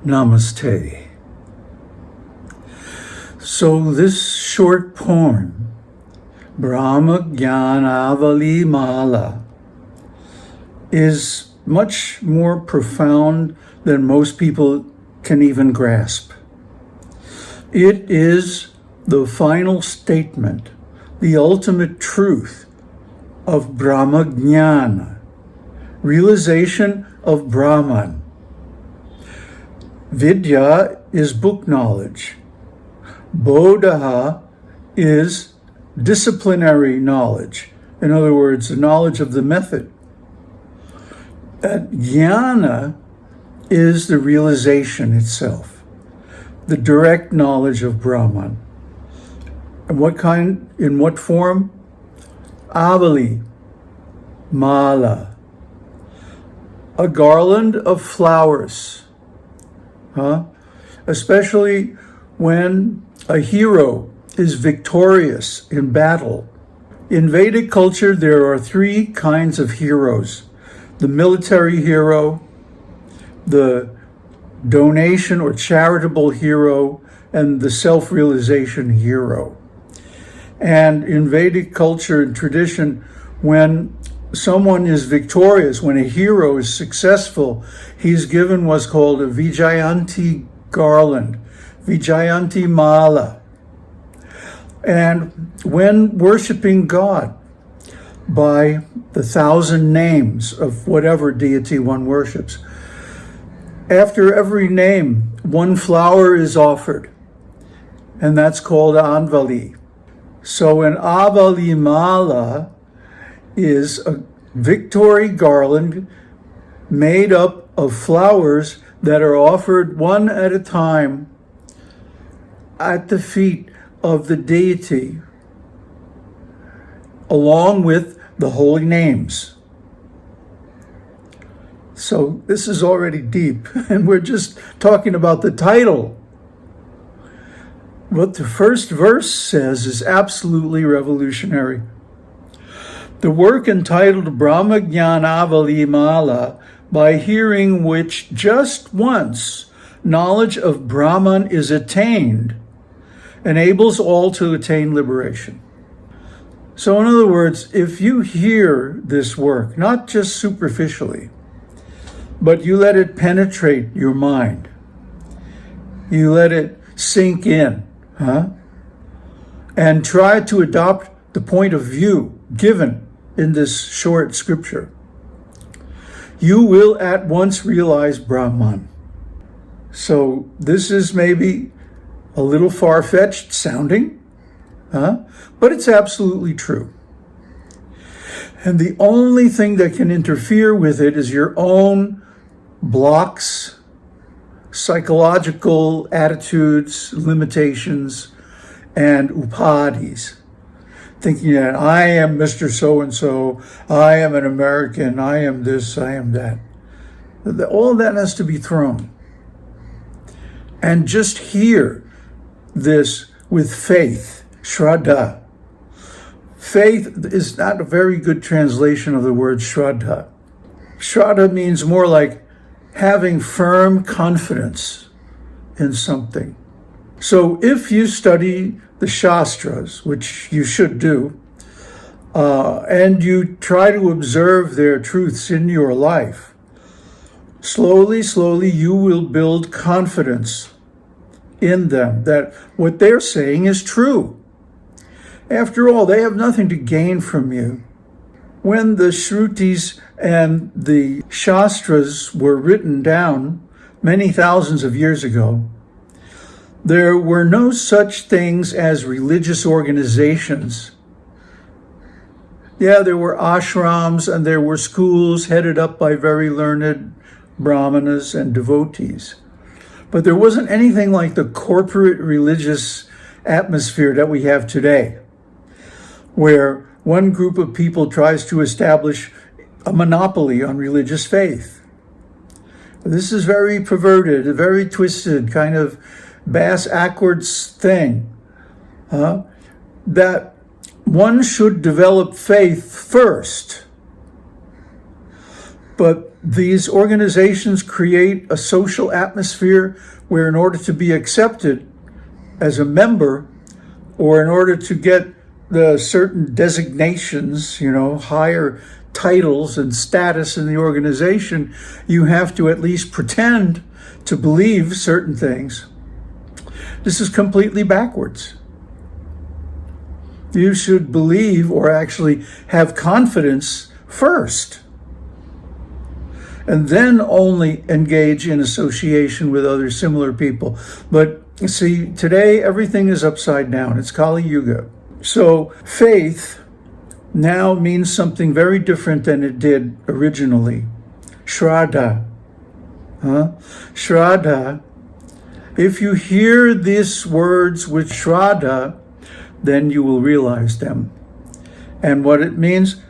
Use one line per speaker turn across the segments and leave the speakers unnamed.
Namaste. So this short poem, Brahma-jñānāvalī-mālā, is much more profound than most people can even grasp. It is the final statement, the ultimate truth of Brahma-jñāna, realization of Brahman. Vidya is book knowledge. Bodha is disciplinary knowledge. In other words, the knowledge of the method. Jnana is the realization itself, the direct knowledge of Brahman. And what kind, in what form? Mālā, a garland of flowers. Especially when a hero is victorious in battle. In Vedic culture, there are three kinds of heroes: the military hero, the donation or charitable hero, and the self-realization hero. And in Vedic culture and tradition, when someone is victorious, when a hero is successful, he's given what's called a Vijayanti garland, Vijayanti Mālā. And when worshiping God by the 1,000 names of whatever deity one worships, after every name, one flower is offered, and that's called Anvali. So an Avalī-mālā is a victory garland made up of flowers that are offered one at a time at the feet of the deity, along with the holy names. So this is already deep, and we're just talking about the title. What the first verse says is absolutely revolutionary. The work entitled Brahma-jñānāvalī-mālā, by hearing which just once knowledge of Brahman is attained, enables all to attain liberation. So in other words, if you hear this work, not just superficially, but you let it penetrate your mind, you let it sink in, and try to adopt the point of view given in this short scripture, you will at once realize Brahman. So this is maybe a little far-fetched sounding, but it's absolutely true. And the only thing that can interfere with it is your own blocks, psychological attitudes, limitations, and upadhis. Thinking that I am Mr. So-and-so, I am an American, I am this, I am that. All that has to be thrown. And just hear this with faith, shraddha. Faith is not a very good translation of the word shraddha. Shraddha means more like having firm confidence in something. So if you study the Shastras, which you should do, and you try to observe their truths in your life, slowly, you will build confidence in them that what they're saying is true. After all, they have nothing to gain from you. When the Shrutis and the Shastras were written down many thousands of years ago, there were no such things as religious organizations. Yeah, there were ashrams and there were schools headed up by very learned brahmanas and devotees. But there wasn't anything like the corporate religious atmosphere that we have today, where one group of people tries to establish a monopoly on religious faith. This is very perverted, a very twisted kind of bass-ackwards thing, that one should develop faith first. But these organizations create a social atmosphere where, in order to be accepted as a member, or in order to get the certain designations, higher titles and status in the organization, you have to at least pretend to believe certain things. This is completely backwards. You should believe, or actually have confidence first, and then only engage in association with other similar people. But see, today everything is upside down. It's Kali Yuga. So faith now means something very different than it did originally. Shraddha. Shraddha. If you hear these words with Shraddha, then you will realize them. And what it means,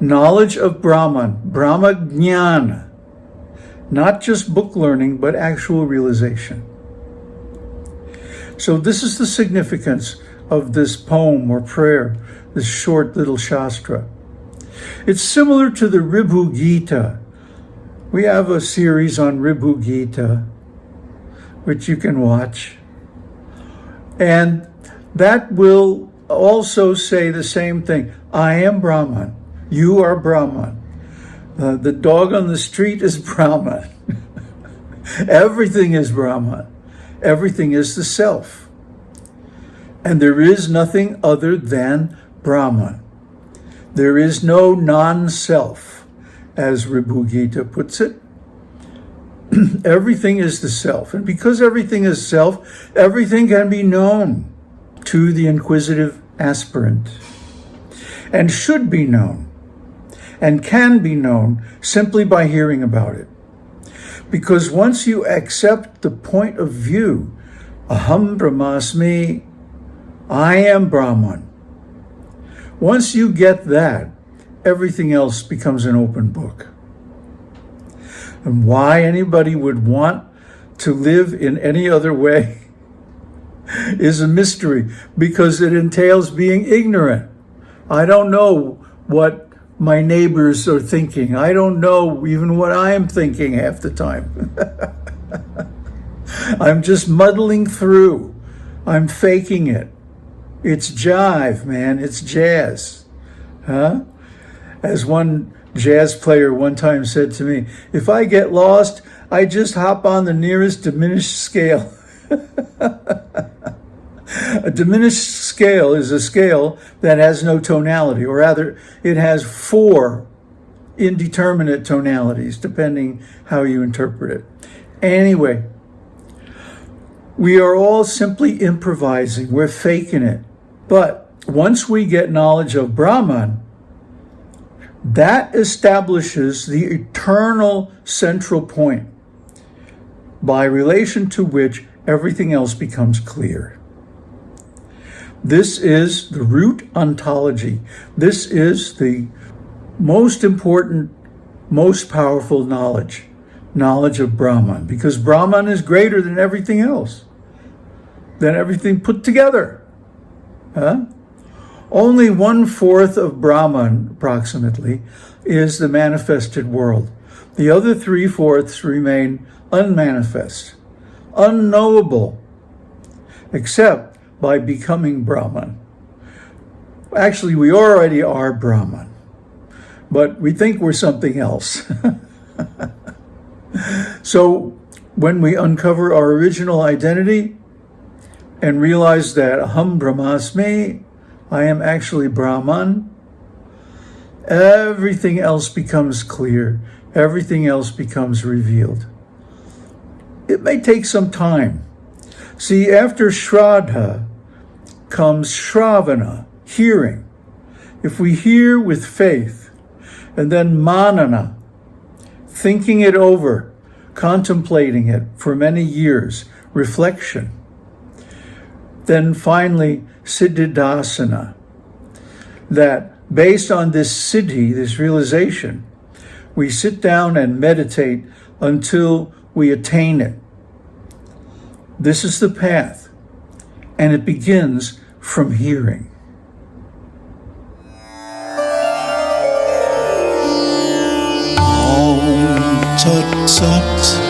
knowledge of Brahman, Brahma-jñānā. Not just book learning, but actual realization. So this is the significance of this poem or prayer, this short little shastra. It's similar to the Ribhu Gita. We have a series on Ribhu Gita, which you can watch. And that will also say the same thing. I am Brahman. You are Brahman. The dog on the street is Brahman. Everything is Brahman. Everything is the self. And there is nothing other than Brahman. There is no non-self, as Ribhu Gita puts it. Everything is the self. And because everything is self, everything can be known to the inquisitive aspirant, and should be known, and can be known simply by hearing about it. Because once you accept the point of view, Aham Brahmasmi, I am Brahman. Once you get that, everything else becomes an open book. And why anybody would want to live in any other way is a mystery, because it entails being ignorant. I don't know what my neighbors are thinking. I don't know even what I am thinking half the time. I'm just muddling through. I'm faking it. It's jive, man. It's jazz. As one jazz player one time said to me, if I get lost, I just hop on the nearest diminished scale. A diminished scale is a scale that has no tonality, or rather, it has 4 indeterminate tonalities, depending how you interpret it. Anyway, we are all simply improvising. We're faking it. But once we get knowledge of Brahman, that establishes the eternal central point, by relation to which everything else becomes clear. This is the root ontology. This is the most important, most powerful knowledge of Brahman, because Brahman is greater than everything else, than everything put together. Only 1/4 of Brahman, approximately, is the manifested world. The other 3/4 remain unmanifest, unknowable, except by becoming Brahman. Actually, we already are Brahman, but we think we're something else. So when we uncover our original identity and realize that Aham Brahmasmi, I am actually Brahman, everything else becomes clear. Everything else becomes revealed. It may take some time. See, after Shraddha comes Shravana, hearing. If we hear with faith, and then Manana, thinking it over, contemplating it for many years, reflection. Then finally, Siddhidhasana, that based on this siddhi, this realization, we sit down and meditate until we attain it. This is the path, and it begins from hearing.
Om accept